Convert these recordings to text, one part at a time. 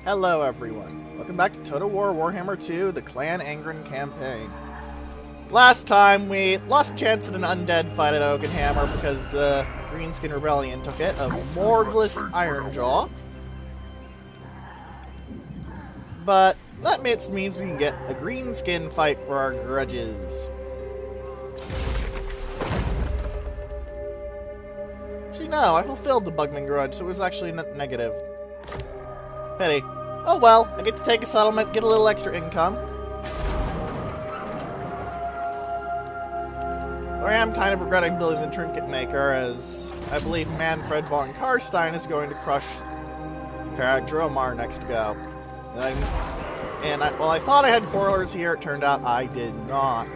Hello everyone, welcome back to Total War Warhammer 2, the Clan Angrund campaign. Last time we lost a chance at an undead fight at Oakenhammer because the Greenskin Rebellion took it, of Morgless Ironjaw. But that means we can get a greenskin fight for our grudges. Actually no, I fulfilled the Bugman grudge, so it was actually negative. Pity. Oh well, I get to take a settlement, get a little extra income. So I am kind of regretting building the Trinket Maker, as I believe Manfred von Karstein is going to crush Dromar next go. Well, I thought I had quarrelers here, it turned out I did not.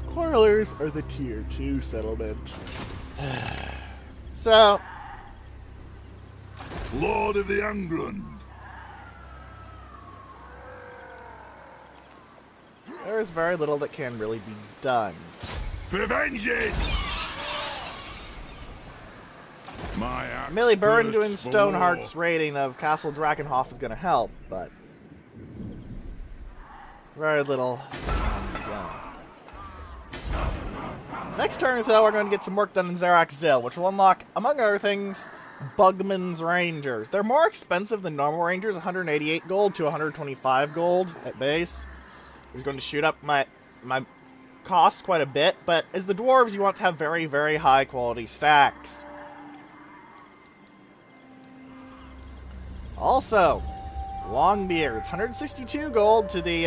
Quarrelers are the tier 2 settlement. So, Lord of the Angrund. there is very little that can really be done. For vengeance! My axe Millie Byrne doing thirsts for Stoneheart's war. raiding of Castle Drakenhof is going to help, but very little can be done. Next turn, though, we're going to get some work done in Zarak Zil, which will unlock, among other things, Bugman's Rangers. They're more expensive than normal Rangers, 188 gold to 125 gold at base. It's going to shoot up my cost quite a bit, but as the Dwarves, you want to have very, very high quality stacks. Also, Longbeards, 162 gold to the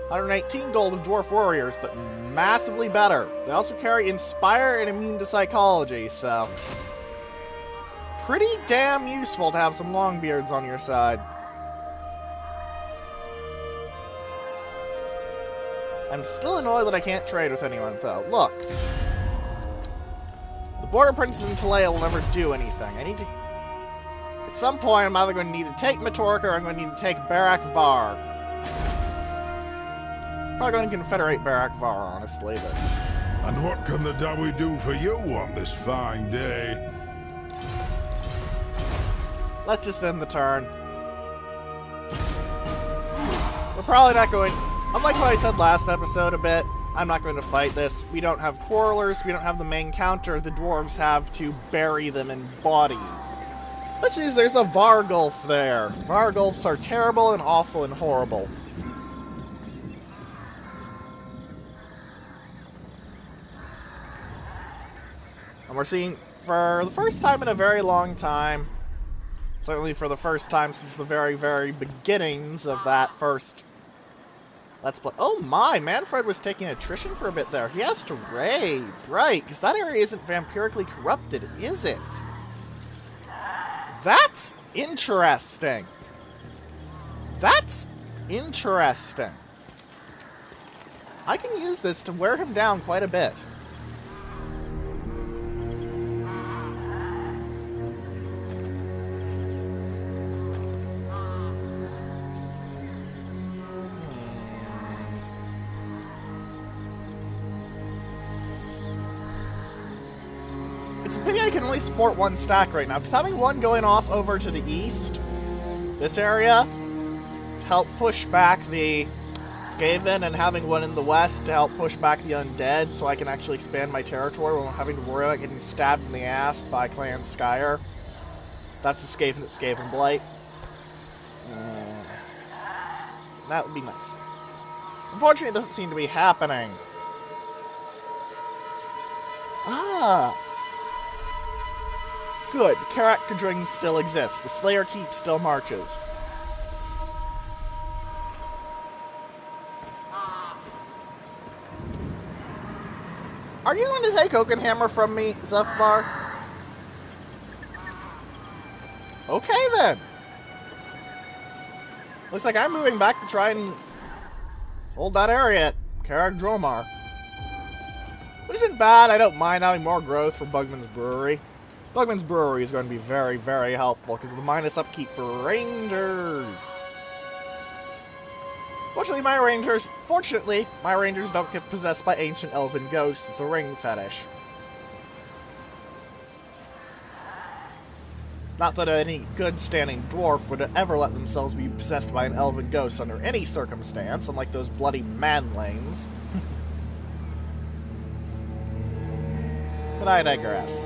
118 gold of Dwarf Warriors, but massively better. They also carry Inspire and Immune to Psychology, so pretty damn useful to have some Longbeards on your side. I'm still annoyed that I can't trade with anyone, though. Look. The Border Princes in Talea will never do anything. I need to... At some point, I'm either going to need to take Matork or I'm going to need to take Barak Var. Probably going to confederate Barak Var, honestly, but... And what can the Dawi do for you on this fine day? Let's just end the turn. We're probably not going... Unlike what I said last episode a bit, I'm not going to fight this. We don't have quarrelers, we don't have the main counter, the dwarves have to bury them in bodies. But geez, there's a Vargulf there. Vargulfs are terrible and awful and horrible. And we're seeing, for the first time in a very long time, certainly for the first time since the very, very beginnings of that first Let's Play. Oh my, Manfred was taking attrition for a bit there. He has to raid, right, because that area isn't vampirically corrupted, is it? That's interesting. That's interesting. I can use this to wear him down quite a bit. It's a pity I can only support one stack right now, because having one going off over to the east, this area, to help push back the Skaven, and having one in the west to help push back the undead, so I can actually expand my territory without having to worry about getting stabbed in the ass by Clan Skyer. That's a Skaven Blight. That would be nice. Unfortunately, it doesn't seem to be happening. Ah! Good, Karak Kadring still exists. The Slayer Keep still marches. Are you going to take Oakenhammer from me, Zephyr? Okay then. Looks like I'm moving back to try and hold that area at Karak Dromar. Which isn't bad, I don't mind having more growth for Bugman's Brewery. Bugman's Brewery is going to be very, very helpful because of the minus upkeep for Rangers. Fortunately, my Rangers don't get possessed by ancient elven ghosts with a ring fetish. Not that any good-standing dwarf would ever let themselves be possessed by an elven ghost under any circumstance, unlike those bloody manlanes. But I digress.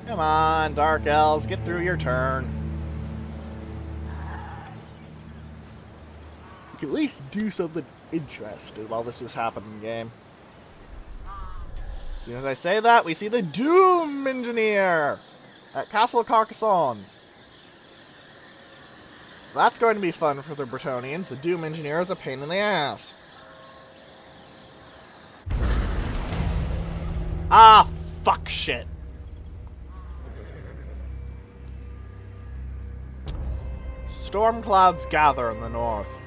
Come on, Dark Elves, get through your turn. You can at least do something interesting while this is happening, game. As soon as I say that, we see the Doom Engineer at Castle Carcassonne. That's going to be fun for the Bretonnians. The Doom Engineer is a pain in the ass. Ah, fuck shit. Storm clouds gather in the north.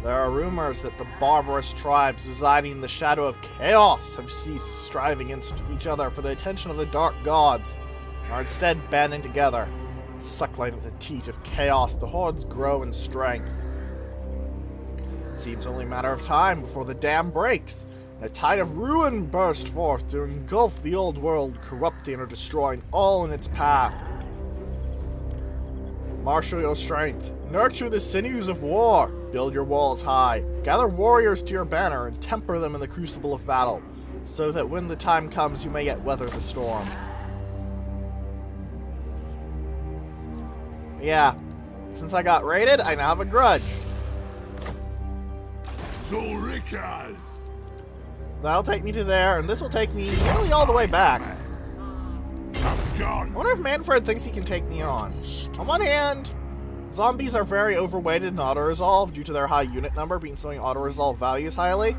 There are rumors that the barbarous tribes residing in the shadow of chaos have ceased striving against each other for the attention of the dark gods, and are instead banding together. Suckling at the teat of chaos, the hordes grow in strength. It seems only a matter of time before the dam breaks, and a tide of ruin bursts forth to engulf the old world, corrupting or destroying all in its path. Marshal your strength, nurture the sinews of war, build your walls high, gather warriors to your banner, and temper them in the crucible of battle, so that when the time comes you may yet weather the storm. Yeah, since I got raided, I now have a grudge. That'll take me to there, and this will take me nearly all the way back. I wonder if Manfred thinks he can take me on. On one hand, zombies are very overweighted in auto-resolve due to their high unit number being showing auto-resolve values highly.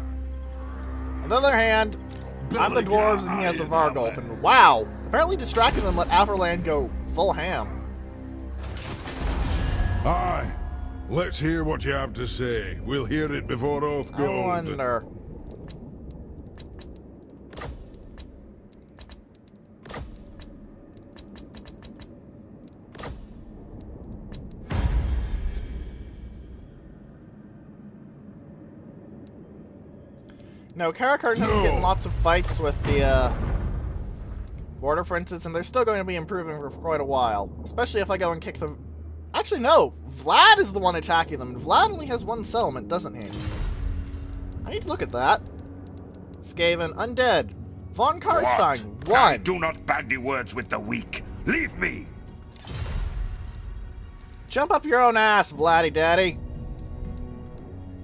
On the other hand, I'm the dwarves and he has a Vargulf, and wow! Apparently distracting them let Averland go full ham. Aye. Let's hear what you have to say. We'll hear it before Oath Gold. I wonder. No, Karakartan's getting lots of fights with the Border Princes, and they're still going to be improving for quite a while. Especially if I go and kick the... Actually, no! Vlad is the one attacking them, and Vlad only has one settlement, doesn't he? I need to look at that. Skaven, undead. Von Karstein, What? one. I do not bandy words with the weak. Leave me! Jump up your own ass, Vladdy Daddy.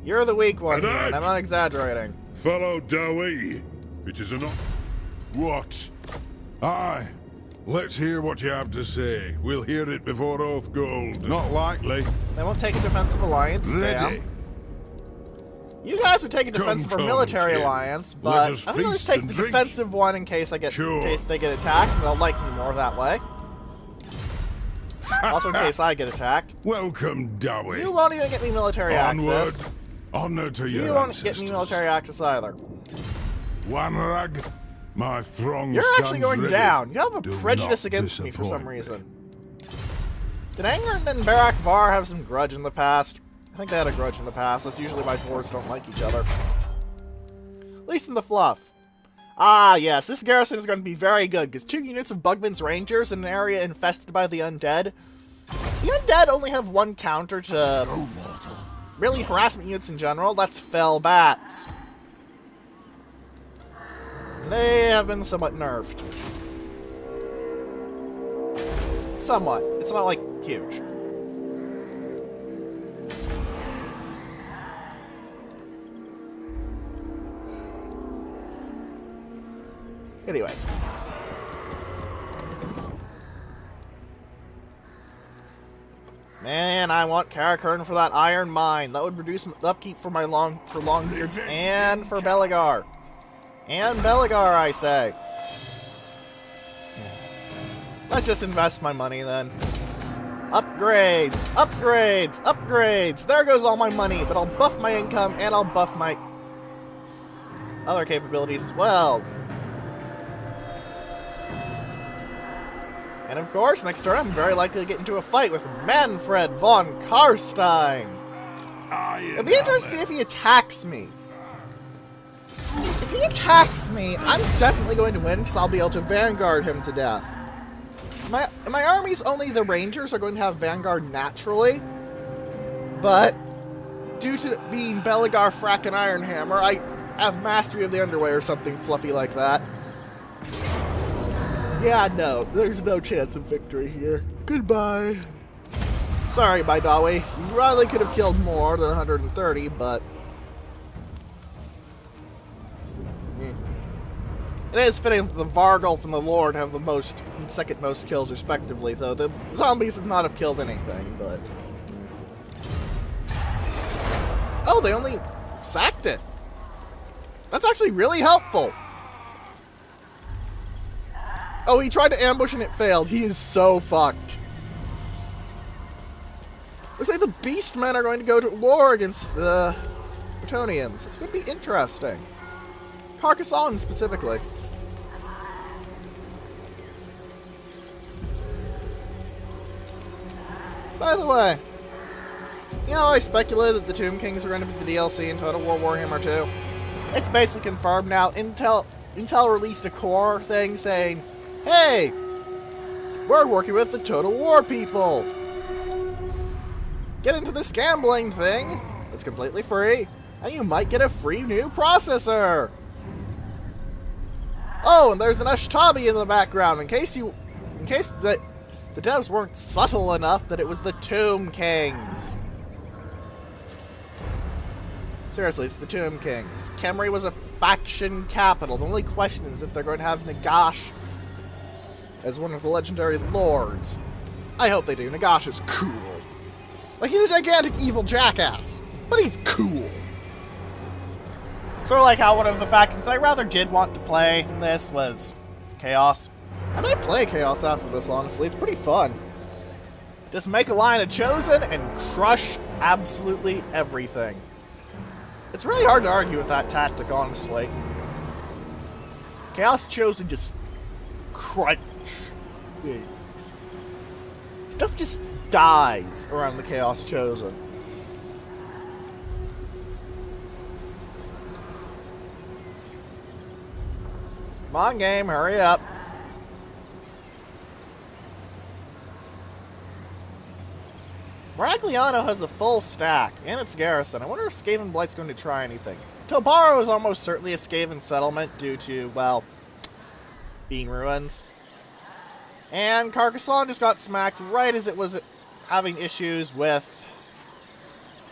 You're the weak one here, and I'm not exaggerating. Fellow Dowie, it is enough. What? Aye. Let's hear what you have to say. We'll hear it before Oath Gold. Not likely. They won't take a defensive alliance, Ready. damn. You guys would take a defensive or military alliance, but I'm gonna just take the defensive one in case I get in case they get attacked, and they'll like me more that way. Also in case I get attacked. Welcome, Dowie. You won't even get me military access. Honor to your You won't ancestors. get me military access either. Wanrag, my throng You're actually stands going ready. down. You have a Do prejudice not against me for some disappoint reason. Did Angrund and Barak Var have some grudge in the past? I think they had a grudge in the past. That's usually why dwarves don't like each other. At least in the fluff. Ah, yes, this garrison is going to be very good, because 2 units of Bugman's Rangers in an area infested by the undead. The undead only have one counter to really harassment units in general. That's fell bats. They have been somewhat nerfed. Somewhat. It's not, like, huge. Anyway. Man, I want Karakartan for that iron mine. That would reduce upkeep for my Longbeards and for Belegar. And Belegar, I say. Let's just invest my money then. Upgrades, upgrades, upgrades. There goes all my money, but I'll buff my income and I'll buff my other capabilities as well. And of course, next turn I'm very likely to get into a fight with Manfred von Karstein. It'll be interesting to see if he attacks me. If he attacks me, I'm definitely going to win because I'll be able to Vanguard him to death. My armies, only the Rangers are going to have Vanguard naturally, but due to being Belegar, Frack, and Ironhammer, I have Mastery of the Underway or something fluffy like that. Yeah, no, there's no chance of victory here. Goodbye. Sorry, my Dawi. You probably could have killed more than 130, but... It is fitting that the Vargulf and the Lord have the most and second most kills respectively, though the zombies would not have killed anything, but... Oh, they only sacked it. That's actually really helpful. Oh, he tried to ambush and it failed. He is so fucked. Looks like the Beastmen are going to go to war against the Bretonnians. It's going to be interesting. Carcassonne specifically. By the way, you know, I speculated that the Tomb Kings were going to be the DLC in Total War Warhammer 2. It's basically confirmed now. Intel released a core thing saying, hey, we're working with the Total War people. Get into this gambling thing. It's completely free, and you might get a free new processor. Oh, and there's an Ashtabi in the background, in case that the devs weren't subtle enough that it was the Tomb Kings. Seriously, it's the Tomb Kings. Khemri was a faction capital. The only question is if they're going to have Nagash as one of the legendary lords. I hope they do. Nagash is cool. Like, he's a gigantic evil jackass, but he's cool. Sort of like how one of the factions that I rather did want to play in this was Chaos. I might play Chaos after this, honestly. It's pretty fun. Just make a line of Chosen and crush absolutely everything. It's really hard to argue with that tactic, honestly. Chaos Chosen just crunch things. Stuff just dies around the Chaos Chosen. Come on, game, hurry up. Maragliano has a full stack, and its garrison. I wonder if Skaven Blight's going to try anything. Tobaro is almost certainly a Skaven settlement due to, well, being ruins. And Carcassonne just got smacked right as it was having issues with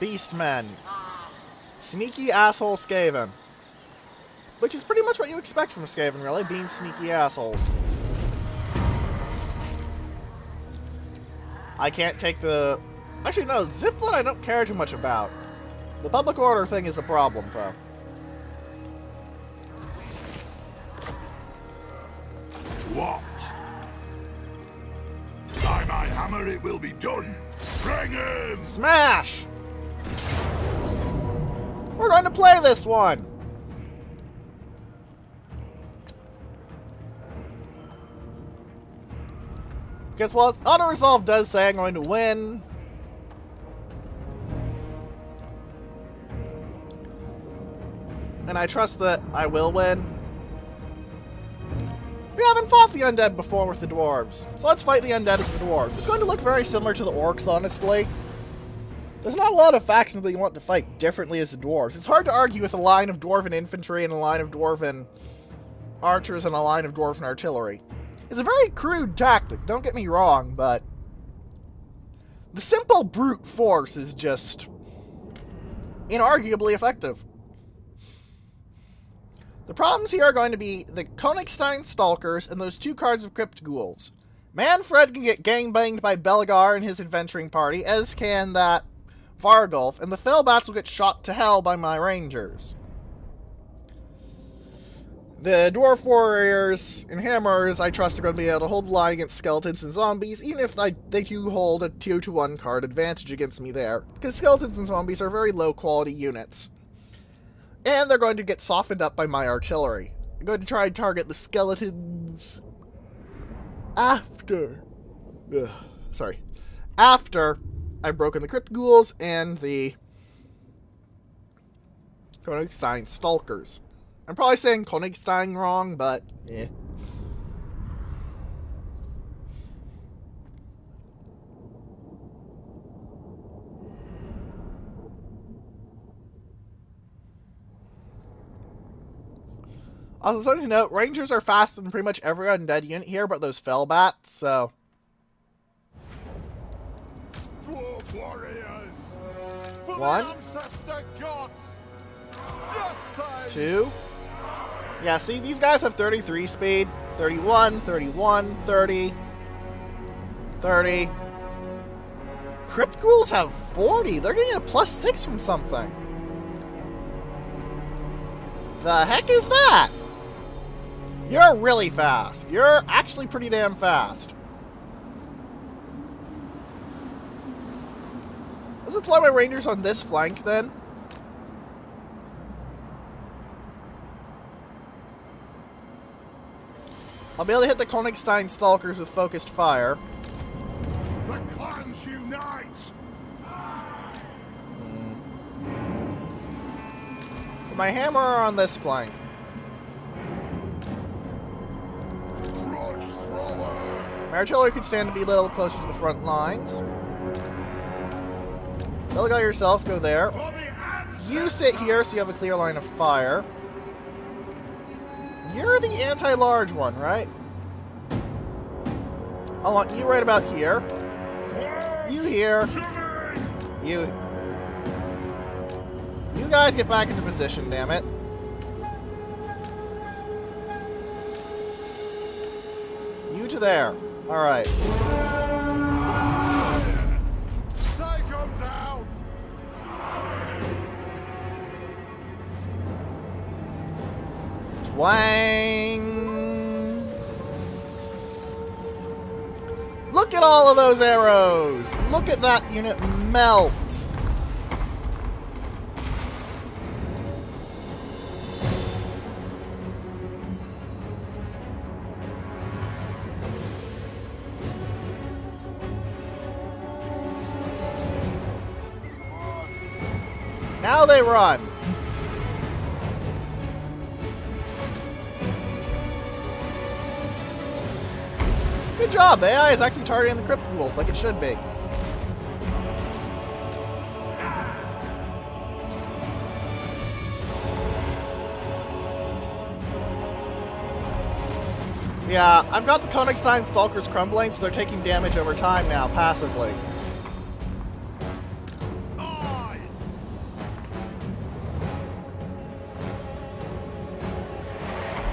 Beastmen. Sneaky asshole Skaven. Which is pretty much what you expect from Skaven, really, being sneaky assholes. I can't take the... Actually, no, Ziflin I don't care too much about. The public order thing is a problem, though. What? By my hammer it will be done. Bring him! Smash! We're going to play this one! Because, well, auto-resolve does say I'm going to win. And I trust that I will win. We haven't fought the undead before with the dwarves, so let's fight the undead as the dwarves. It's going to look very similar to the orcs, honestly. There's not a lot of factions that you want to fight differently as the dwarves. It's hard to argue with a line of dwarven infantry and a line of dwarven archers and a line of dwarven artillery. It's a very crude tactic, don't get me wrong, but the simple brute force is just inarguably effective. The problems here are going to be the Königstein Stalkers and those two cards of Crypt Ghouls. Manfred can get gangbanged by Belegar and his adventuring party, as can that Vargulf, and the Fellbats will get shot to hell by my Rangers. The Dwarf Warriors and Hammers, I trust, are going to be able to hold the line against Skeletons and Zombies, even if they do hold a 2-to-1 card advantage against me there, because Skeletons and Zombies are very low-quality units. And they're going to get softened up by my artillery. I'm going to try and target the Skeletons after... After I've broken the Crypt Ghouls and the Königstein Stalkers. I'm probably saying Königstein wrong, but eh. Also, something to note, Rangers are faster than pretty much every undead unit here, but those fell bats, so... Dwarf warriors! For One. the ancestor gods! Yes, they... 2. Yeah, see, these guys have 33 speed. 31, 31, 30. 30. Crypt Ghouls have 40. They're getting a +6 from something. The heck is that? You're really fast. You're actually pretty damn fast. Let's deploy my Rangers on this flank, then. I'll be able to hit the Königstein Stalkers with focused fire. The clans unite! Put my hammer on this flank. Grudge thrower! My artillery could stand to be a little closer to the front lines. Belegar yourself, go there. For the ancestor! You sit here so you have a clear line of fire. You're the anti-large one, right? I want you right about here. You here. You guys get back into position, damn it. You to there. Alright. Take them down! Twang! Look at all of those arrows! Look at that unit melt! Now they run! Good job, the AI is actually targeting the Crypt Ghouls like it should be. Yeah, I've got the Königstein Stalkers crumbling, so they're taking damage over time now, passively.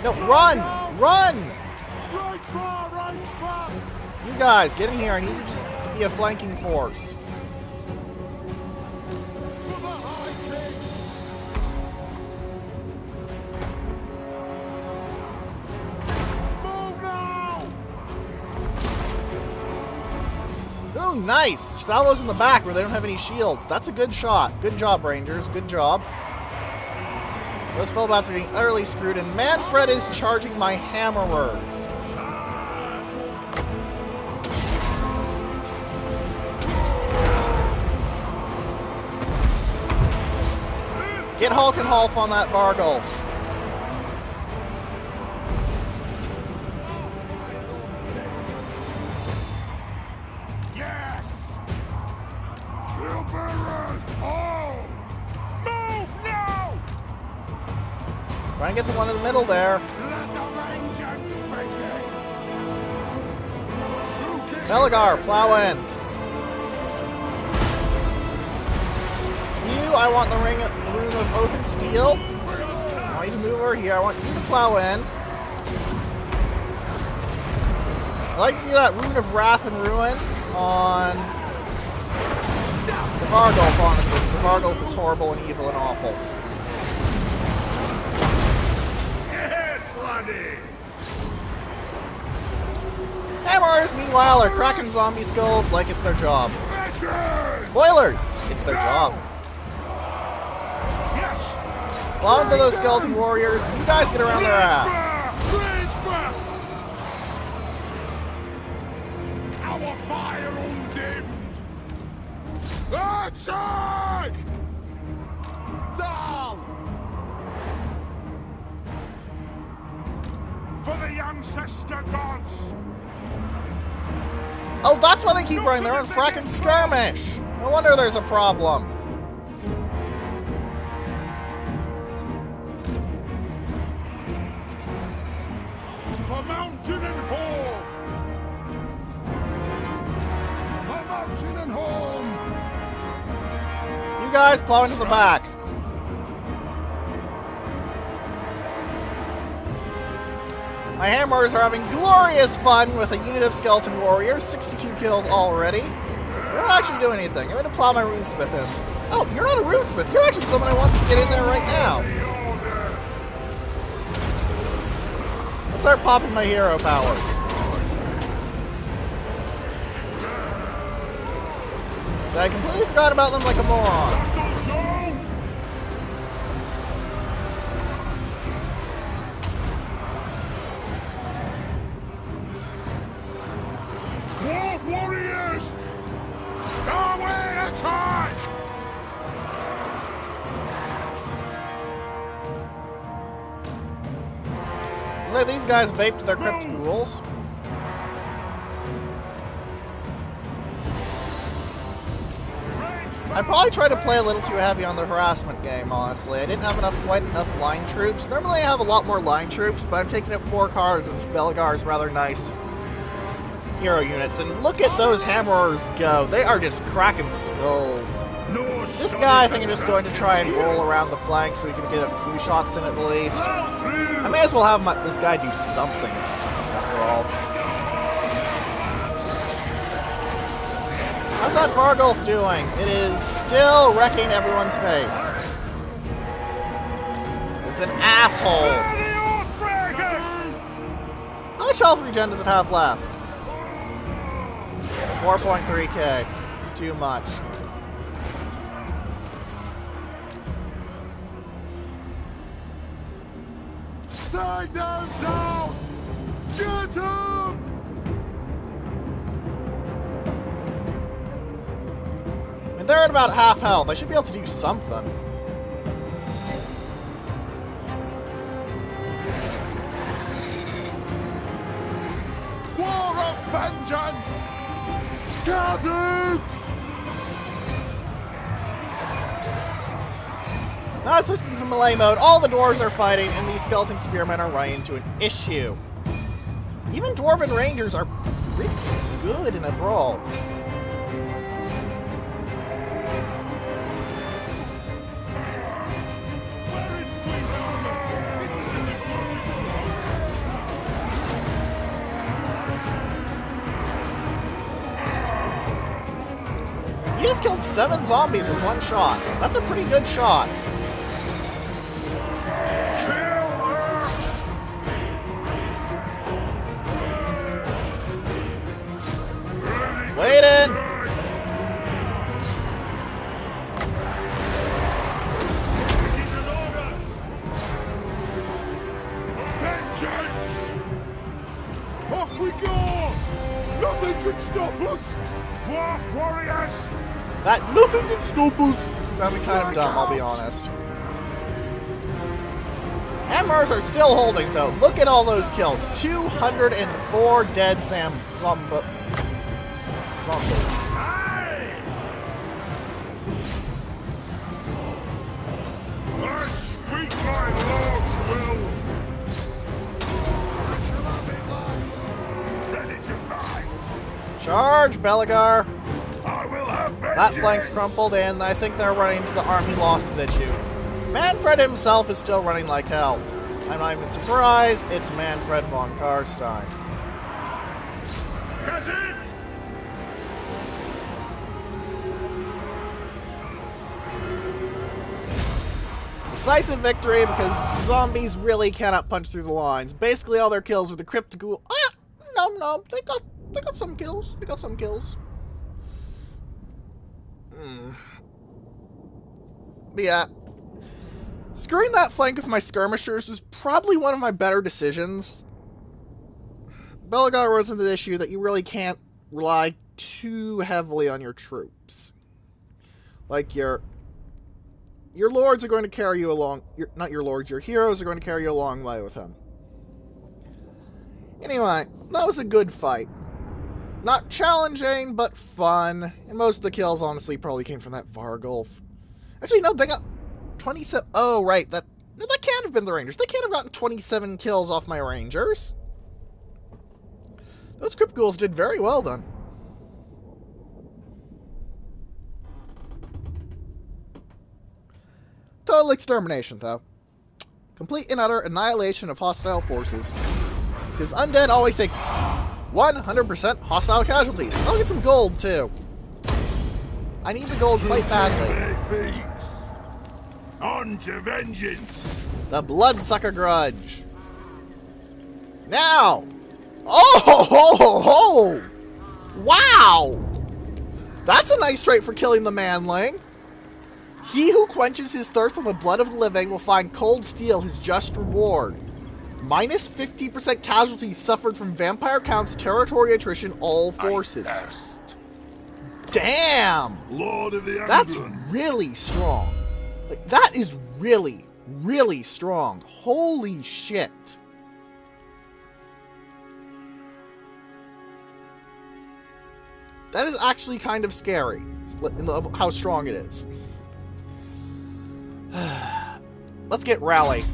No, run! Run! Right far, right fast! You guys, get in here. I need you just to be a flanking force. For the High King! Move now! Ooh, nice! Salvo's in the back where they don't have any shields. That's a good shot. Good job, Rangers. Good job. Those fellbats are getting utterly screwed, and Manfred is charging my hammerers. Get Hulk and Half on that Vargulf. Yes! We'll burn all! Move now! Try and get the one in the middle there. Let the vengeance begin! Belegar, plow in. You, I want the rune of Oath and Steel. I want you to move over here. I want you to plow in. I like to see that rune of Wrath and Ruin on the Vargulf, honestly, because the Vargulf is horrible and evil and awful. Yes, laddie! Hammers, meanwhile, are cracking zombie skulls like it's their job. Better! Spoilers! It's their job. Yes! Plow into those skeleton warriors. You guys get around their ass. Rage fast! Our fire undimmed! Attack! Down! for the ancestor gods! Oh, that's why they keep running. They're on fracking skirmish. No wonder there's a problem. For mountain and hall! For mountain and hall! You guys plow into the back. My hammers are having glorious fun with a unit of skeleton warriors. 62 kills already. You're not actually doing anything. I'm going to plow my runesmith in. Oh, you're not a runesmith. You're actually someone I want to get in there right now. Let's start popping my hero powers. So I completely forgot about them like a moron. Dwarf warriors! Starway attack! Looks like these guys vaped their crypt ghouls. I probably tried to play a little too heavy on the harassment game, honestly. I didn't have quite enough line troops. Normally I have a lot more line troops, but I'm taking up 4 cards with Belegar's rather nice hero units. And look at those hammerers go. They are just cracking skulls. This guy, I think, I'm just going to try and roll around the flank so we can get a few shots in at the least. I may as well have this guy do something, after all. How's that Vargulf doing? It is still wrecking everyone's face. It's an asshole. How much health regen does it have left? 4.3k. Too much. Take them down! Get him! And they're at about half health. I should be able to do something. War of vengeance! Get it! Now it's switched into melee mode. All the dwarves are fighting, and these skeleton spearmen are running into an issue. Even dwarven rangers are pretty good in a brawl. You just killed 7 zombies with 1 shot. That's a pretty good shot. Wait in! Vengeance! Off we go! Nothing can stop us! Dwarf warriors! That nothing can stop us! Sounded kind of dumb, I'll be honest. Hammers are still holding, though. Look at all those kills. 204 dead zombies. I speak my lord's will! Ready to fight! Charge, Belegar! I will have vengeance! That flank's crumpled, and I think they're running into the army losses issue. Manfred himself is still running like hell. I'm not even surprised. It's Manfred von Karstein. Get it! Decisive victory because zombies really cannot punch through the lines. Basically, all their kills were the crypt ghoul. No, they got some kills. They got some kills. But yeah, screwing that flank with my skirmishers was probably one of my better decisions. Belegar runs into the issue that you really can't rely too heavily on your troops. Like your lords are going to carry you along. Not your lords, your heroes are going to carry you a long way with him. Anyway, that was a good fight. Not challenging, but fun. And most of the kills, honestly, probably came from that Vargulf. Actually, no, they got 27... Oh, right, that can't have been the Rangers. They can't have gotten 27 kills off my Rangers. Those Crypt Ghouls did very well, then. Total extermination, though. Complete and utter annihilation of hostile forces. Because undead always take 100% hostile casualties. I'll get some gold, too. I need the gold quite badly. On to vengeance! The Bloodsucker Grudge. Now! Oh ho ho ho ho! Wow! That's a nice trait for killing the manling. He who quenches his thirst on the blood of the living will find cold steel his just reward. Minus 50% casualties suffered from vampire counts, territory attrition, all forces. Damn! Lord of the Angrund. That's really strong. Like, that is really, really strong. Holy shit. That is actually kind of scary, how strong it is. Let's get Rally.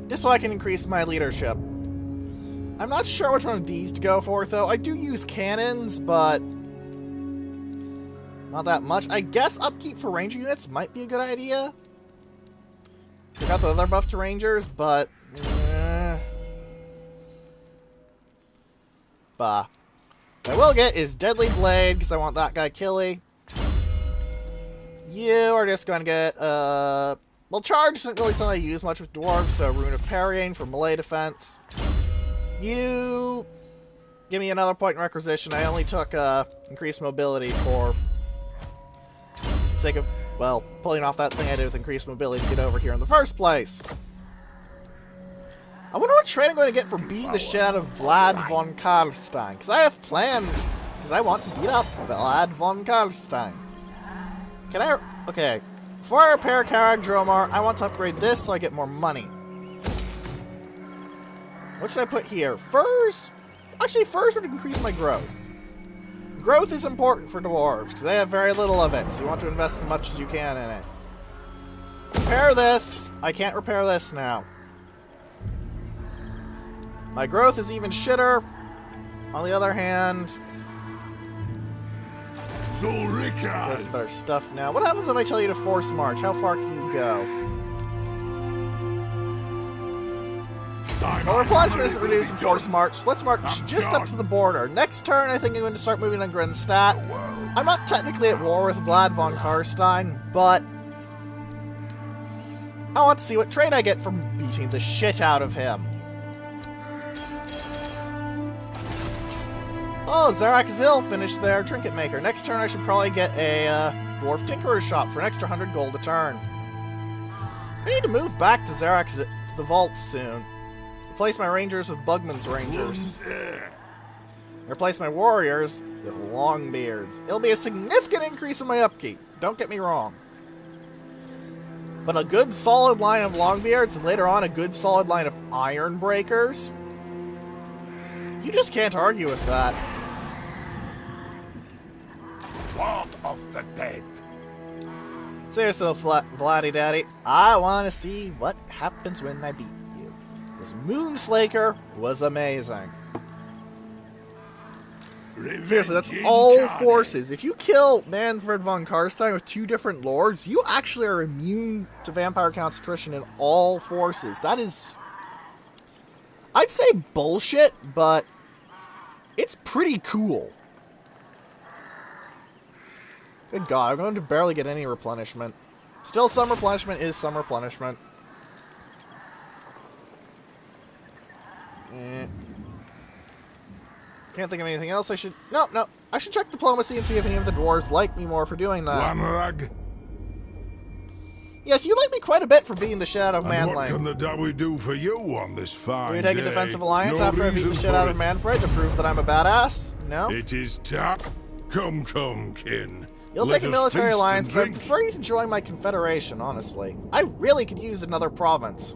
Just so I can increase my leadership. I'm not sure which one of these to go for, though. I do use cannons, but not that much. I guess upkeep for ranger units might be a good idea. I got the other buff to rangers, but bah. What I will get is Deadly Blade, because I want that guy killy. You are just going to get, well, Charge isn't really something I use much with dwarves, so Rune of Parrying for melee defense. You give me another point in requisition. I only took increased mobility for the sake of, well, pulling off that thing I did with increased mobility to get over here in the first place. I wonder what trade I'm going to get for beating the shit out of Vlad von Karlstein, because I have plans, because I want to beat up Vlad von Karlstein. Can I... Okay. Before I repair Karag Dromar, I want to upgrade this so I get more money. What should I put here? Furs? Actually, furs would increase my growth. Growth is important for dwarves, because they have very little of it, so you want to invest as much as you can in it. Repair this. I can't repair this now. My growth is even shitter. On the other hand... There's better stuff now. What happens if I tell you to force march? How far can you go? Well, replenishment isn't reduced in force march. So let's march just up to the border. Next turn, I think I'm going to start moving on Grenstadt. I'm not technically at war with Vlad von Karstein, but I want to see what trade I get from beating the shit out of him. Oh, Zarak Zil finished their Trinket Maker. Next turn I should probably get a Dwarf Tinkerer's Shop for an extra 100 gold a turn. I need to move back to to the vault soon. Replace my Rangers with Bugman's Rangers. Replace my Warriors with Longbeards. It'll be a significant increase in my upkeep, don't get me wrong. But a good solid line of Longbeards and later on a good solid line of Ironbreakers, you just can't argue with that. Lord of the dead. Seriously, Vladdy Daddy, I want to see what happens when I beat you. This Moonslaker was amazing. Seriously, that's all forces. If you kill Manfred von Karstein with 2 different lords, you actually are immune to vampire counts attrition in all forces. That is... I'd say bullshit, but it's pretty cool. Good God, I'm going to barely get any replenishment. Still, some replenishment is some replenishment. Can't think of anything else I should... No. I should check diplomacy and see if any of the dwarves like me more for doing that. Lamrag. Yes, you like me quite a bit for being the shit out of And Manling. what can the Dawi do for you on this fine Do we take a day? defensive alliance No after I beat the reason shit for out of it. Manfred to prove that I'm a badass? No? It is time. Come, kin. You'll Let take a us military feast alliance, and but I drink. prefer you to join my confederation, honestly. I really could use another province.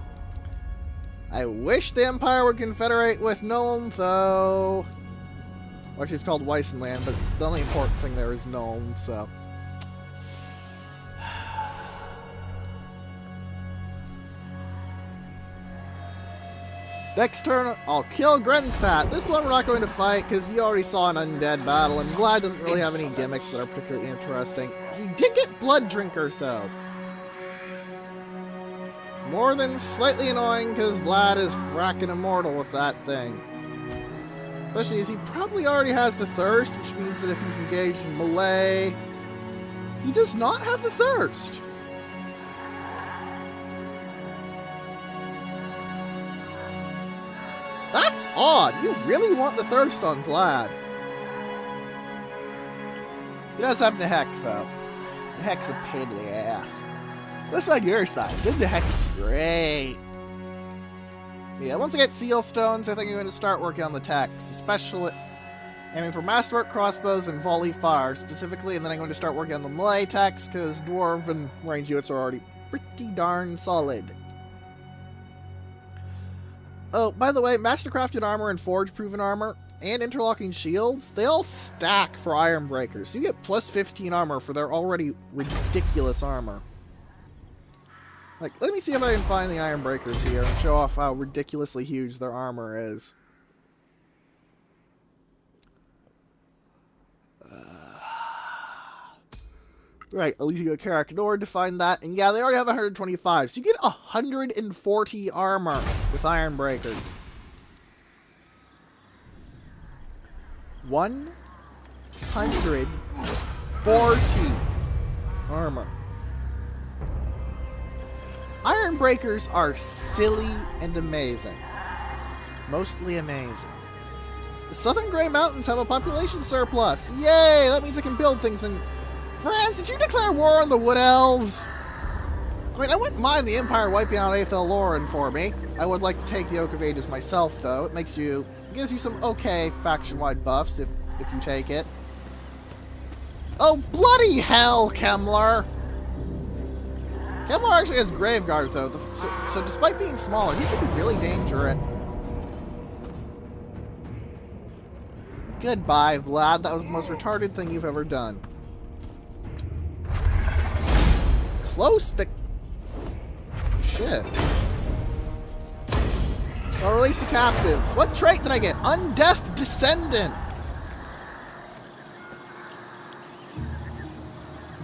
I wish the Empire would confederate with Nuln, though. Well, actually, it's called Weissenland, but the only important thing there is Nuln, so. Next turn, I'll kill Grenstadt. This one we're not going to fight, because you already saw an undead battle, and Vlad doesn't really have any gimmicks that are particularly interesting. He did get Blood Drinker, though. More than slightly annoying, because Vlad is fracking immortal with that thing. Especially as he probably already has the Thirst, which means that if he's engaged in melee, he does not have the Thirst. That's odd. You really want the Thirst on Vlad. He does have Nehek, though. Nehek's a pain in the ass. Looks like your side. Good Nehek is great. Yeah, once I get Seal Stones, I think I'm going to start working on the techs, especially aiming for Masterwork Crossbows and Volley Fire, specifically, and then I'm going to start working on the melee techs, because Dwarf and range units are already pretty darn solid. Oh, by the way, Mastercrafted Armor and Forge Proven Armor and Interlocking Shields, they all stack for Iron Breakers. You get plus 15 armor for their already ridiculous armor. Like, let me see if I can find the Iron Breakers here and show off how ridiculously huge their armor is. Right, I'll use a character in order to find that. And yeah, they already have 125, so you get 140 armor with Iron Breakers. 140 armor. Iron Breakers are silly and amazing. Mostly amazing. The Southern Grey Mountains have a population surplus. Yay! That means I can build things in... France, did you declare war on the Wood Elves? I mean, I wouldn't mind the Empire wiping out Aethel Loren for me. I would like to take the Oak of Ages myself, though. It gives you some okay faction-wide buffs if you take it. Oh, bloody hell, Kemmler! Kemmler actually has Graveguard, though, so despite being smaller, he could be really dangerous. Goodbye, Vlad. That was the most retarded thing you've ever done. Close shit. I'll release the captives. What trait did I get? Undeath Descendant.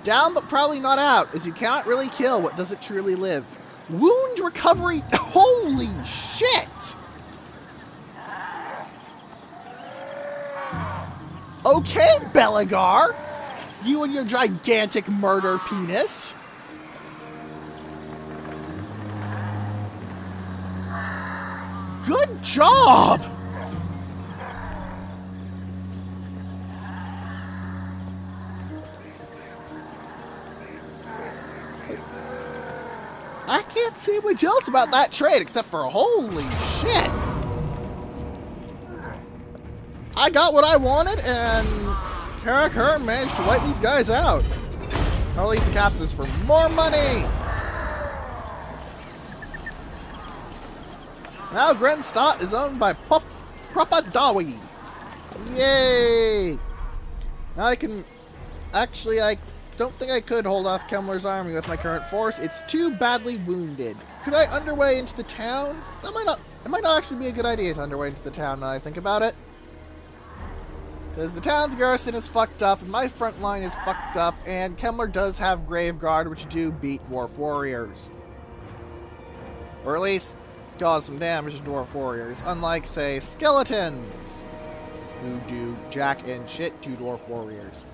Down but probably not out, as you cannot really kill what doesn't truly live. Wound recovery. Holy shit. Okay, Belegar. You and your gigantic murder penis. Good job! I can't say much else about that trade except for holy shit. I got what I wanted and Karakher managed to wipe these guys out. I'll release the captives for more money. Now Grenstadt is owned by Propadawi. Yay! Now I can... Actually, I don't think I could hold off Kemmler's army with my current force. It's too badly wounded. Could I underway into the town? That might not... It might not actually be a good idea to underway into the town now I think about it. Because the town's garrison is fucked up, and my front line is fucked up, and Kemmler does have Graveguard, which do beat Dwarf Warriors. Or at least... cause some damage to Dwarf Warriors, unlike, say, Skeletons, who do jack and shit to Dwarf Warriors.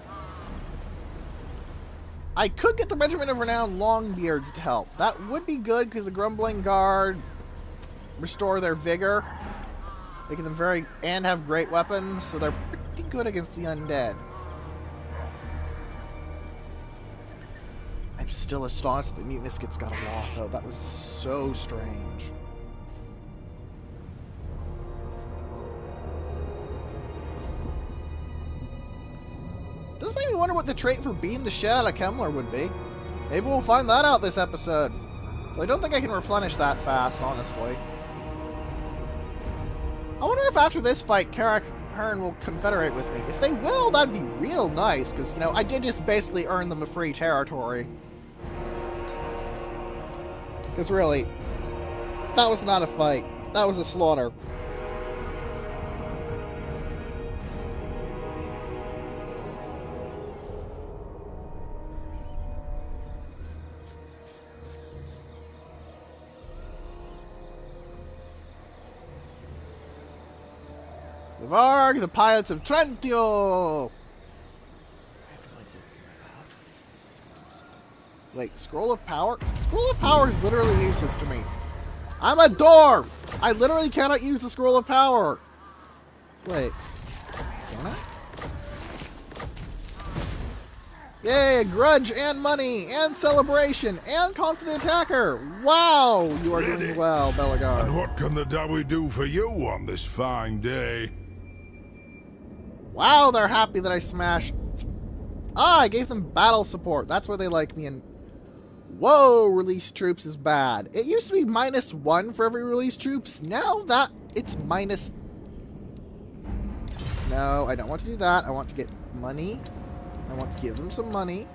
I could get the Regiment of Renowned Longbeards to help. That would be good, because the Grumbling Guard restore their vigor, making them and have great weapons, so they're pretty good against the undead. I'm still astonished that the Mutiniskets got a wall, though. That was so strange. Does make me wonder what the trait for beating the shit out of Kemmler would be. Maybe we'll find that out this episode. So I don't think I can replenish that fast, honestly. I wonder if after this fight, Karak Hearn will confederate with me. If they will, that'd be real nice, because, you know, I did just basically earn them a free territory. Because really, that was not a fight. That was a slaughter. The Varg, the pilots of Trentio! I have no idea what you're about. Wait, Scroll of Power? Scroll of Power is literally useless to me. I'm a dwarf! I literally cannot use the Scroll of Power! Wait. Can I? Yay, grudge and money and celebration and confident attacker! Wow! You are doing well, Belegar. And what can the Dawi do for you on this fine day? Wow, they're happy that I smashed. Ah, I gave them battle support. That's why they like me. And whoa, release troops is bad. It used to be -1 for every release troops. Now that it's minus. No, I don't want to do that. I want to get money. I want to give them some money.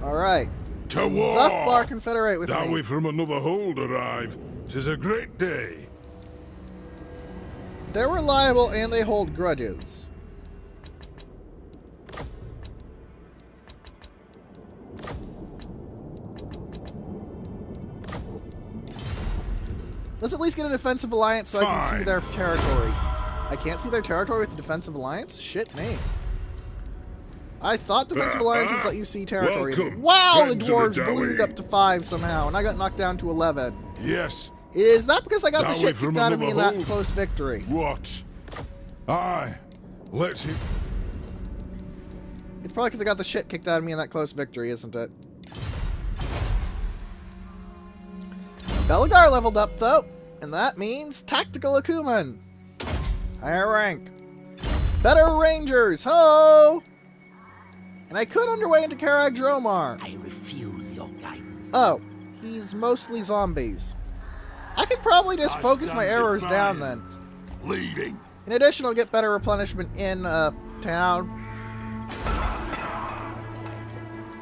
All right. To war! Zuffbar confederate with Dawi me. from another hold arrive. 'Tis a great day. They're reliable and they hold grudges. Let's at least get a defensive alliance so I can see Fine. their territory. I can't see their territory with the defensive alliance? Shit me. I thought defensive alliances let you see territory. Welcome, Wow, the friends of the dwarves Dawi. ballooned up to 5 somehow, and I got knocked down to 11. Yes. Is that because I got the Dawi shit from kicked out of me in another that hold. close victory? What? Aye. Let's hear. It's probably because I got the shit kicked out of me in that close victory, isn't it? Belegar leveled up, though, and that means Tactical Akuman. Higher rank. Better Rangers, ho! And I could underway into Karag Dromar. I refuse your guidance. Oh, he's mostly zombies. I could probably just I focus my stand arrows down defiant. then. Leaving. In addition, I'll get better replenishment in town.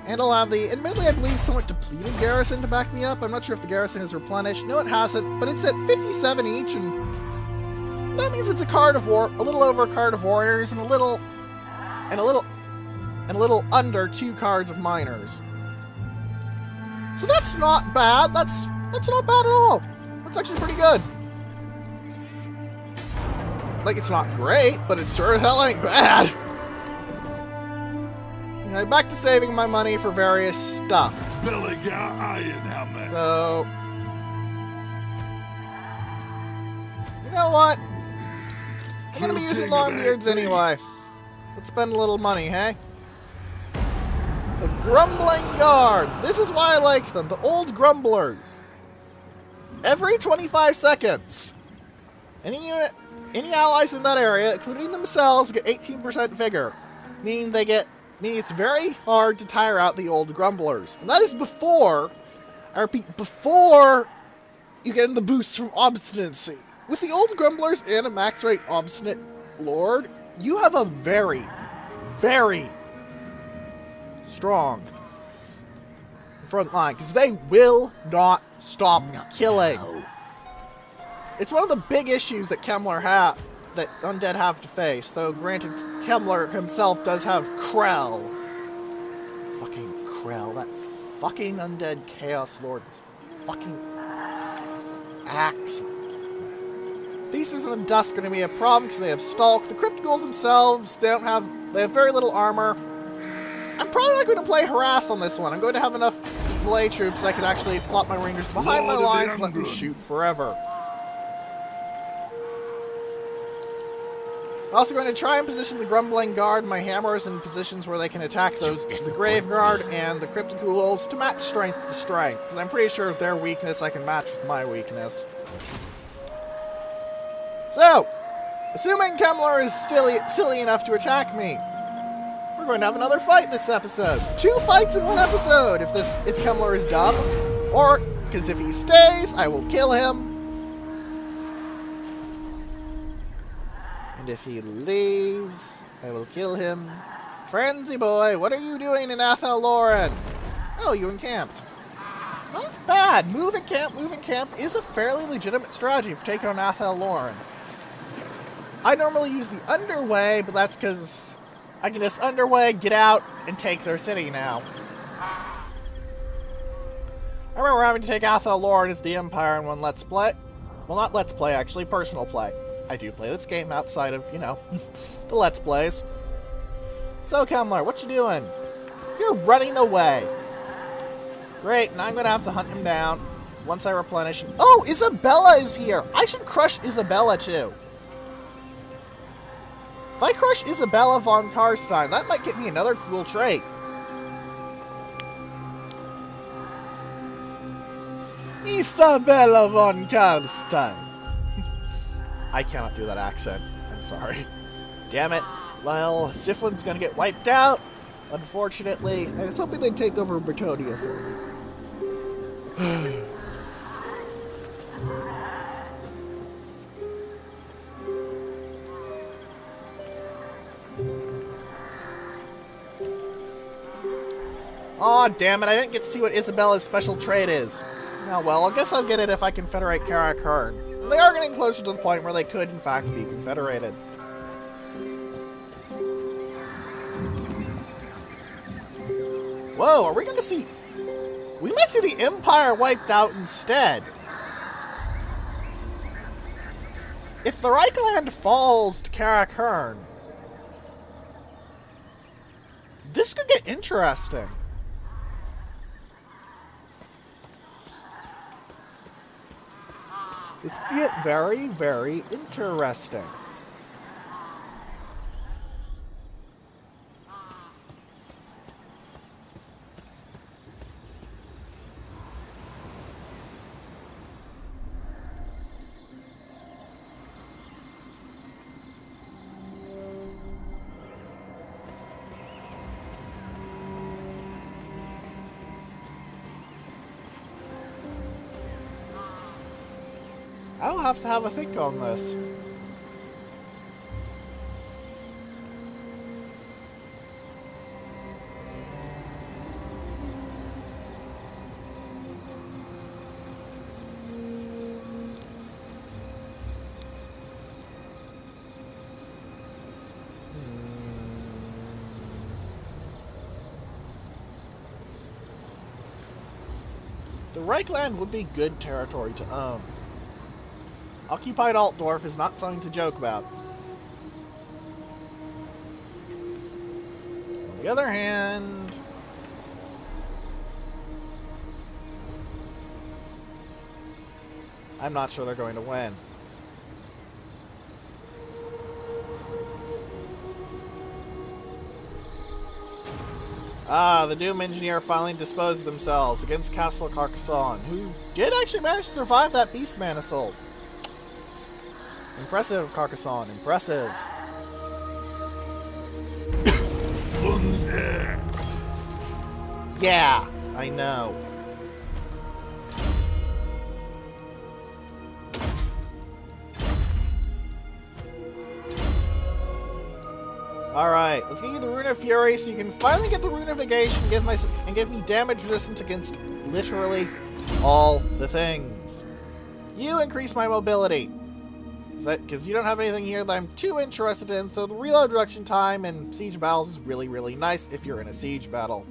And I'll have the, admittedly I believe, somewhat depleted garrison to back me up. I'm not sure if the garrison is replenished. No, it hasn't, but it's at 57 each, and that means it's a card of war, a little over a card of warriors, and a little under 2 cards of miners. So that's not bad. That's not bad at all. That's actually pretty good. Like, it's not great, but it sure as hell ain't bad. Anyway, back to saving my money for various stuff. Belegar Ironhammer. So, you know what? I'm gonna be using Longbeards anyway. Let's spend a little money, hey? The Grumbling Guard. This is why I like them. The old grumblers. Every 25 seconds, any allies in that area, including themselves, get 18% vigor, meaning it's very hard to tire out the old grumblers. And that is before, I repeat, before you get in the boosts from obstinacy. With the old grumblers and a max rate obstinate lord, you have a very, very strong front line, because they will not stop killing. It's one of the big issues that that undead have to face, though granted, Kemmler himself does have Krell. Fucking Krell, that fucking undead Chaos Lord is fucking axe. Feasters in the Dusk are going to be a problem because they have Stalk. The Crypt Ghouls themselves, they have very little armor. I'm probably not going to play Harass on this one. I'm going to have enough melee troops that I can actually plot my Rangers behind my Lord of the lines and let them Angrund. shoot forever. I'm also going to try and position the Grumbling Guard and my hammers in positions where they can attack the Grave Guard and the Cryptic Ghouls to match strength to strength, because I'm pretty sure their weakness I can match with my weakness. So, assuming Kemmler is silly enough to attack me, we're going to have another fight this episode. 2 fights in 1 episode if Kemmler is dumb. Or, because if he stays, I will kill him. And if he leaves, I will kill him. Frenzy boy, what are you doing in Athel Lauren? Oh, you encamped. Not bad. Move and camp is a fairly legitimate strategy for taking on Athel Lauren. I normally use the underway, but that's because I can just underway, get out, and take their city now. I remember having to take Athel Lauren as the Empire in one Let's Play. Well, not Let's Play, actually, personal play. I do play this game outside of, you know, the Let's Plays. So, Kemler, what you doing? You're running away. Great, now I'm going to have to hunt him down once I replenish him. Oh, Isabella is here! I should crush Isabella, too. If I crush Isabella von Karstein, that might get me another cool trait. Isabella von Karstein. I cannot do that accent. I'm sorry. Damn it. Well, Siflin's gonna get wiped out. Unfortunately, I was hoping they'd take over Bretonia for me. Aw, damn it, I didn't get to see what Isabella's special trait is. Oh well, I guess I'll get it if I confederate Karak-Hearn. They are getting closer to the point where they could, in fact, be confederated. Whoa, are we going to see... We might see the Empire wiped out instead. If the Reichland falls to Karak-Hearn, this could get interesting. This could get very, very interesting. I'll have to have a think on this. The Reichland would be good territory to own. Occupied Altdorf is not something to joke about. On the other hand... I'm not sure they're going to win. Ah, the Doom Engineer finally disposed of themselves against Castle Carcassonne, who did actually manage to survive that Beastman assault. Impressive, Carcassonne. Impressive. Yeah, I know. Alright, let's get you the Rune of Fury so you can finally get the Rune of Negation and give me damage resistance against literally all the things. You increase my mobility. Because you don't have anything here that I'm too interested in, so the reload reduction time in siege battles is really, really nice if you're in a siege battle.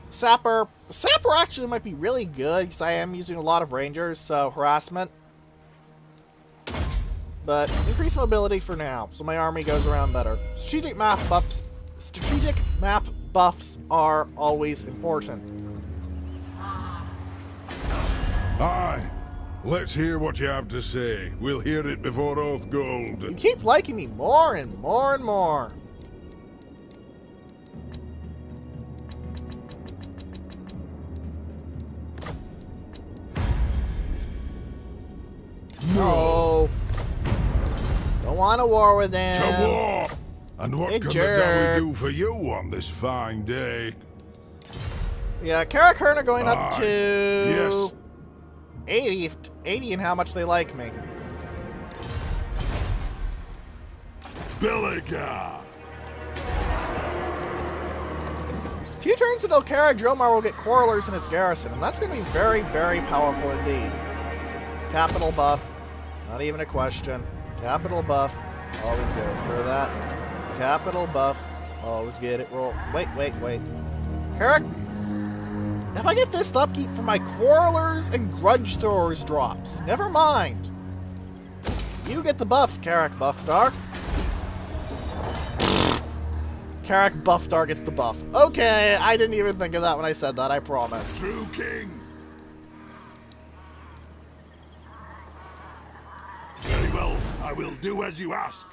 Sapper actually might be really good, because I am using a lot of rangers, so harassment. But increase mobility for now, so my army goes around better. Strategic map buffs are always important. Aye. Let's hear what you have to say. We'll hear it before Oathgold. You keep liking me more and more and more. No. Don't want a war with them. To war! And what Big can the Dawi do jerks. for you on this fine day? Yeah, Karakurn are going up to Yes. 80 in how much they like me. Belegar. A few turns until Dromar will get Quarrelers in its garrison, and that's going to be very, very powerful indeed. Capital buff, not even a question. Capital buff, always go for that. Capital buff, always get it. Roll. Wait. Carrick, if I get this upkeep for my Quarrelers and Grudge Throwers drops, never mind. You get the buff, Carrick Buffdar. Carrick Buffdar gets the buff. Okay, I didn't even think of that when I said that, I promise. True king. Very well. I will do as you ask.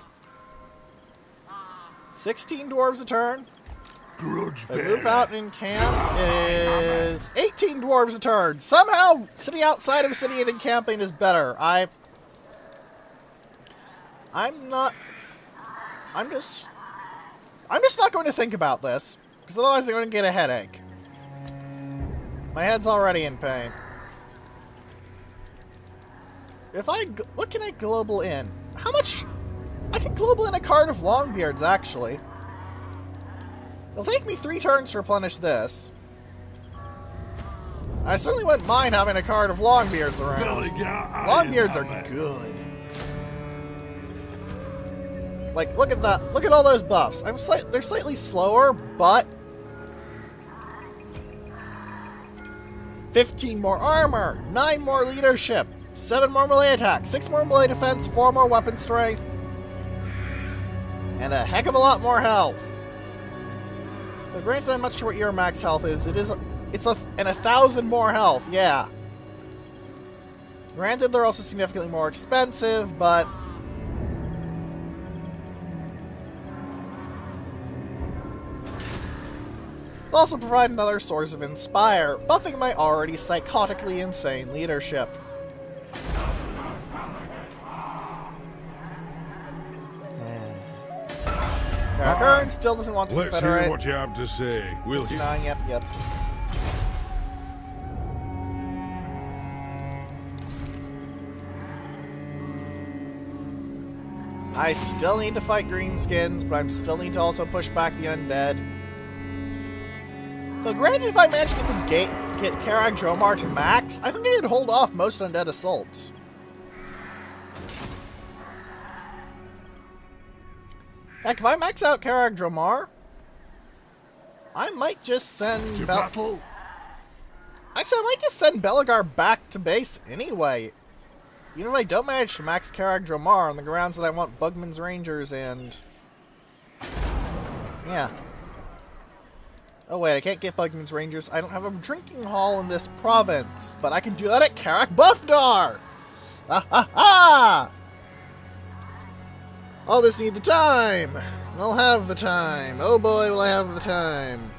16 dwarves a turn. Grudge If I bearer. move out in camp, it is 18 dwarves a turn. Somehow, sitting outside of a city and encamping is better. I'm just not going to think about this, because otherwise I'm going to get a headache. My head's already in pain. What can I global in? How much? I can global in a card of Longbeards, actually. It'll take me 3 turns to replenish this. I certainly wouldn't mind having a card of Longbeards around. Belegar, Longbeards are good. Like, look at that. Look at all those buffs. They're slightly slower, but 15 more armor, 9 more leadership, 7 more melee attack, 6 more melee defense, 4 more weapon strength, and a heck of a lot more health. So granted, I'm not sure what your max health is. It's 1,000 more health, yeah. Granted, they're also significantly more expensive, but they'll also provide another source of inspire, buffing my already psychotically insane leadership. Karakurn still doesn't want to Let's confederate. hear what you have to say. We'll hear. 59, yep. I still need to fight greenskins, but I still need to also push back the undead. So granted, if I manage to get Karag Dromar to max, I think I could hold off most undead assaults. Heck, if I max out Karag Dromar, I might just send To battle. Actually, I might just send Belegar back to base anyway. Even if I don't manage to max Karag Dromar on the grounds that I want Bugman's Rangers and... yeah. Oh wait, I can't get Bugman's Rangers. I don't have a drinking hall in this province, but I can do that at Karak Buffdar! Ha ha ha! I'll just need the time! I'll have the time. Oh boy, will I have the time.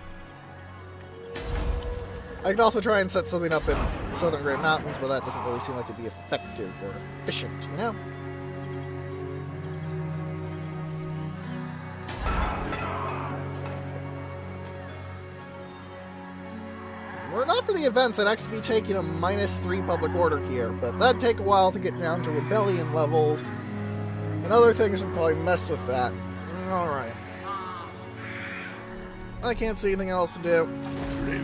I can also try and set something up in the Southern Great Mountains, but that doesn't really seem like it'd be effective or efficient, you know? Were it not for the events, I'd actually be taking a -3 public order here, but that'd take a while to get down to rebellion levels, and other things would probably mess with that. Alright. I can't see anything else to do.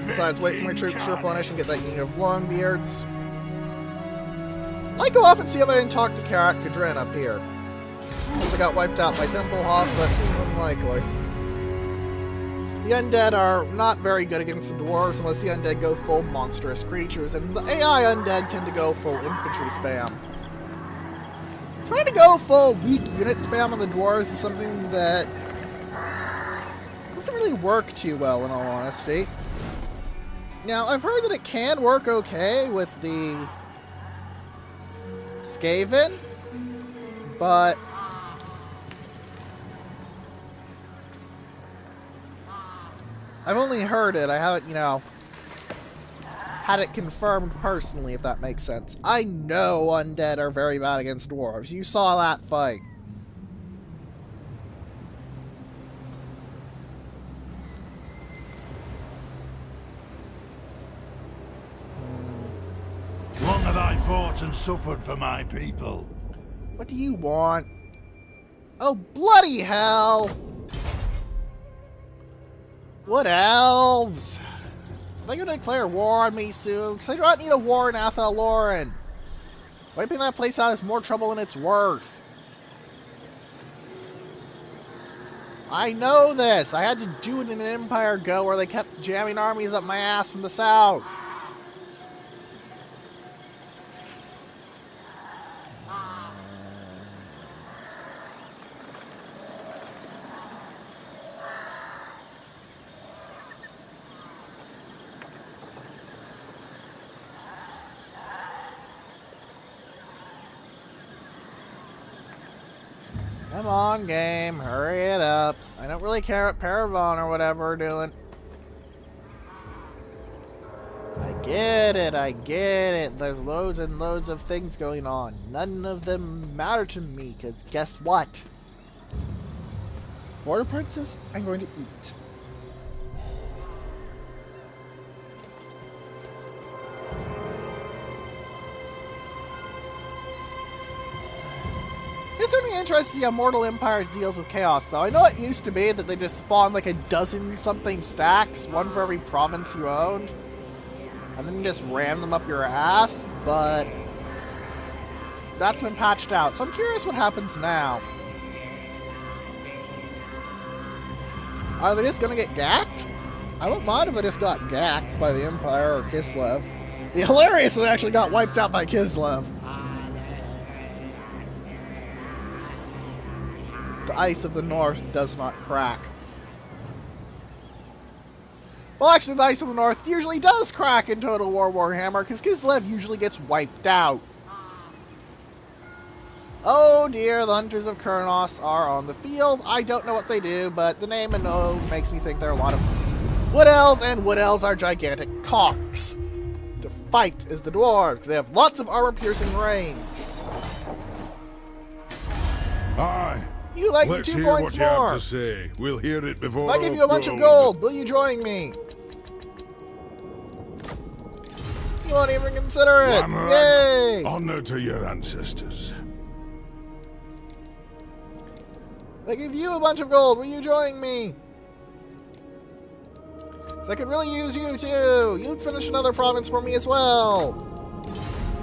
Besides, wait for my troops to replenish and get that unit of Longbeards. Might go off and see if I can talk to Karak Kadrin up here. Unless I got wiped out by Templehawk, but that seems unlikely. The undead are not very good against the dwarves unless the undead go full monstrous creatures, and the AI undead tend to go full infantry spam. Trying to go full weak unit spam on the dwarves is something that doesn't really work too well, in all honesty. Now, I've heard that it can work okay with the Skaven, but I've only heard it. I haven't, had it confirmed personally, if that makes sense. I know undead are very bad against dwarves. You saw that fight. long have I fought and suffered for my people? What do you want? Oh, bloody hell! What elves? Are they gonna declare war on me soon? Because I do not need a war in Athel Loren. Wiping that place out is more trouble than it's worth. I know this! I had to do it in an Empire Go where they kept jamming armies up my ass from the south. Come on, game. Hurry it up. I don't really care what Paravon or whatever are doing. I get it. I get it. There's loads and loads of things going on. None of them matter to me, because guess what? Border Princess, I'm going to eat. It's certainly interesting to see how Mortal Empires deals with chaos, though. I know it used to be that they just spawned like a dozen something stacks, one for every province you owned, and then you just ram them up your ass, but that's been patched out. So I'm curious what happens now. Are they just gonna get gacked? I wouldn't mind if they just got gacked by the Empire or Kislev. It'd be hilarious if they actually got wiped out by Kislev. The ice of the north does not crack. Well, actually, the ice of the north usually does crack in Total War Warhammer, because Kislev usually gets wiped out. Oh dear, the Hunters of Kurnos are on the field. I don't know what they do, but the name and makes me think there are a lot of Wood Elves, and Wood Elves are gigantic cocks. To fight is the dwarves. They have lots of armor-piercing range. Aye. You like Let's 2 hear points what you have more. to say. We'll hear it before. If I give you a bunch of gold, will you join me? You won't even consider it. Yay! Honor to your ancestors. If I give you a bunch of gold, will you join me? 'Cause I could really use you too. You'd finish another province for me as well.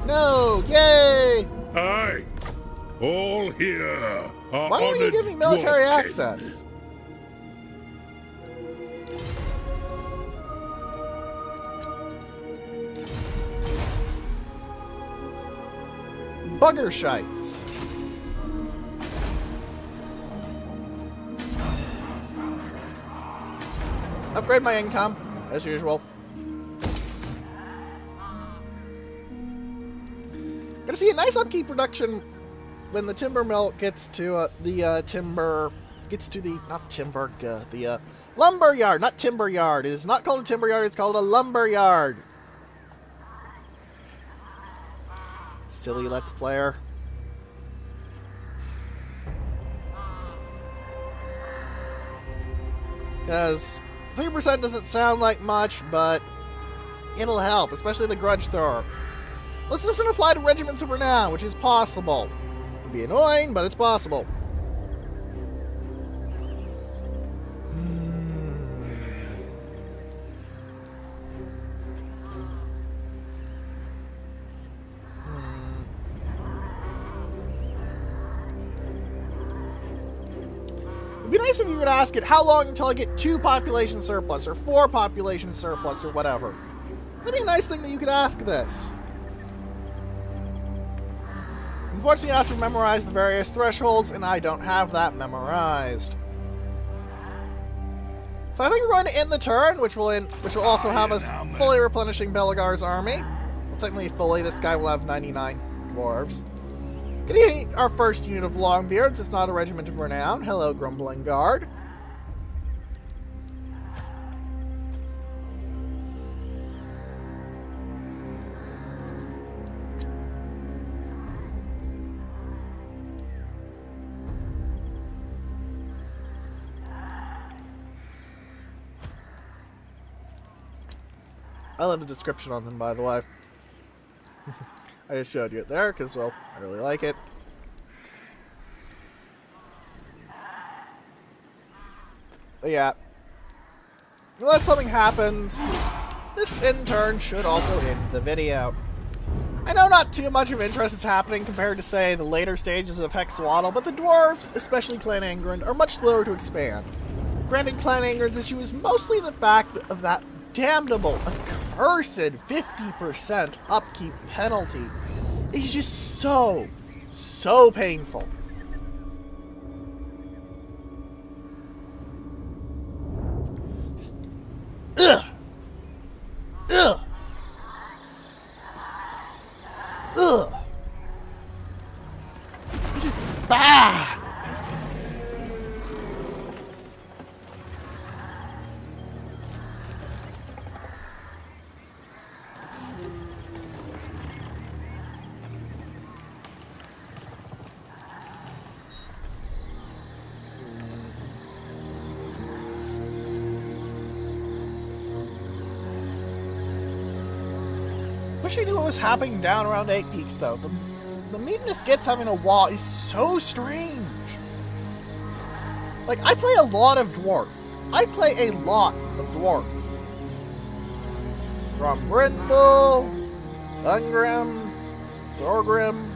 No, yay! Aye. All here. Why don't you give me military access? Bugger shites. Upgrade my income, as usual. Gonna see a nice upkeep reduction when the timber mill gets to the lumber yard, not timber yard. It is not called a timber yard, it's called a lumber yard. Silly Let's Player. Because 3% doesn't sound like much, but it'll help, especially the grudge thrower. Let's just apply to regiments of renown, which is possible. It'd be annoying, but it's possible. It'd be nice if you could ask it, how long until I get 2 population surplus, or 4 population surplus, or whatever. That'd be a nice thing that you could ask this. Unfortunately, I have to memorize the various thresholds, and I don't have that memorized. So I think we're going to end the turn, which will also have us fully replenishing Belegar's army. Well, technically fully, this guy will have 99 dwarves. Getting our first unit of Longbeards. It's not a regiment of renown. Hello, Grumbling Guard. I love the description on them, by the way. I just showed you it there because, well, I really like it. But yeah. Unless something happens, this in turn should also end the video. I know not too much of interest is happening compared to, say, the later stages of Hexawaddle, but the dwarves, especially Clan Angrund, are much slower to expand. Granted, Clan Angrund's issue is mostly the fact of that damnable, accursed 50% upkeep penalty. It's just so painful. Just, ugh. Ugh. Ugh. It's just bad. Wish I knew what was happening down around 8 Peaks, though. The meanness gets having a wall is so strange. Like, I play a lot of Dwarf. Grumbrindle, Ungrim, Thorgrim,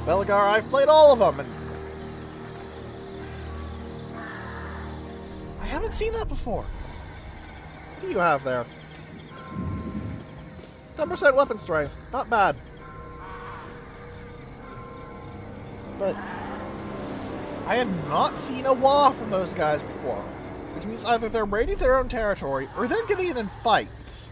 Belegar, I've played all of them, and I haven't seen that before. What do you have there? 10% weapon strength. Not bad. But I had not seen a wah from those guys before. Which means either they're raiding their own territory or they're getting in fights.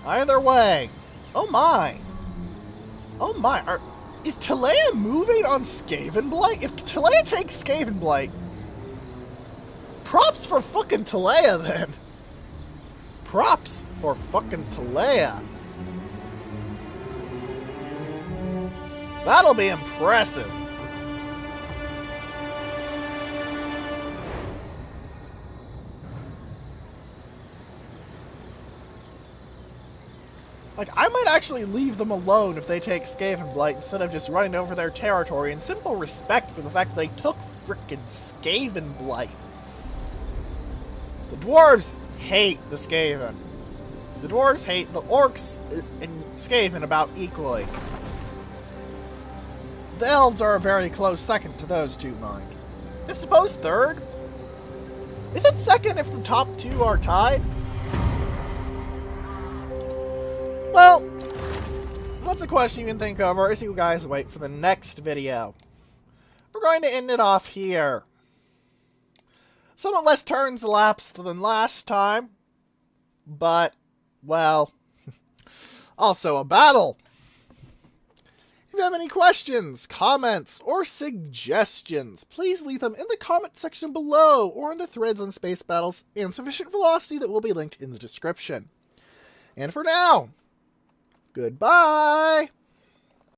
Either way. Oh my. Oh my. Is Talea moving on Skavenblight? If Talea takes Skavenblight, props for fucking Talea then. Props for fucking Talea. That'll be impressive. Like, I might actually leave them alone if they take Skavenblight instead of just running over their territory in simple respect for the fact that they took frickin' Skavenblight. The dwarves hate the Skaven. The dwarves hate the orcs and Skaven about equally. The elves are a very close second to those two, mind. I suppose third? Is it second if the top two are tied? Well, that's a question you can think over as you guys wait for the next video. We're going to end it off here. Somewhat less turns elapsed than last time, but, well, also a battle. If you have any questions, comments, or suggestions, please leave them in the comment section below or in the threads on space battles and sufficient velocity that will be linked in the description. And for now, goodbye!